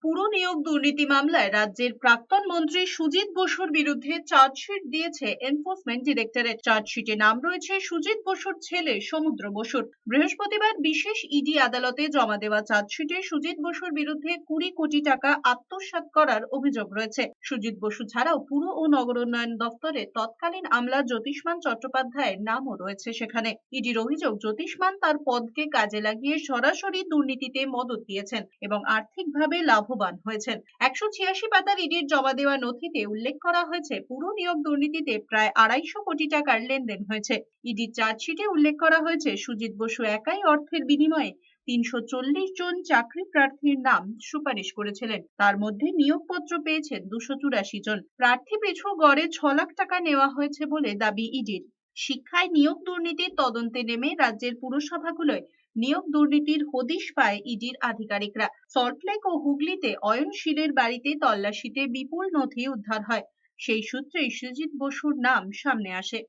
পুর নিয়োগ দুর্নীতি মামলায় রাজ্যের প্রাক্তন মন্ত্রী সুজিত বসুর বিরুদ্ধে চার্জশিট দিয়েছে এনফোর্সমেন্ট ডিরেক্টরেট। চার্জশিটে নাম রয়েছে সুজিত বসুর ছেলে সমুদ্র বসুর। বৃহস্পতিবার বিশেষ ইডি আদালতে জমা দেওয়া চার্জশিটে সুজিত বসুর বিরুদ্ধে 20 কোটি টাকা আত্মসাৎ করার অভিযোগ রয়েছে। সুজিত বসু ছাড়াও পুর ও নগরোন্নয়ন দপ্তরের তৎকালীন আমলা জ্যোতিষ্মান চট্টোপাধ্যায়ের নামও রয়েছে সেখানে। ইডির অভিযোগ, জ্যোতিষ্মান তার পদকে কাজে লাগিয়ে সরাসরি দুর্নীতিতে মদদ দিয়েছেন এবং আর্থিকভাবে লাভবান হয়েছেন। 186 পাতার ইডির জমা দেওয়া নথিতে উল্লেখ করা হয়েছে, পুর নিয়োগ দুর্নীতিতে প্রায় 250 কোটি টাকার লেনদেন হয়েছে। ইডির চার্জশিটে উল্লেখ করা হয়েছে, সুজিত বসু একাই অর্থের বিনিময়ে 340 জন চাকরি প্রার্থীর নাম সুপারিশ করেছিলেন। তার মধ্যে নিয়োগপত্র পেয়েছেন 284 জন। প্রার্থী পিছু গড়ে 6 লাখ টাকা নেওয়া হয়েছে বলে দাবি ইডির। শিক্ষায় নিয়োগ দুর্নীতির তদন্তে নেমে রাজ্যের পুরসভাগুলোয় নিয়োগ দুর্নীতির হদিশ পায় ইডির আধিকারিকরা। সল্টলেক ও হুগলিতে অয়নশীলের বাড়িতে তল্লাশিতে বিপুল নথি উদ্ধার হয়। সেই সূত্রেই সুজিত বসুর নাম সামনে আসে।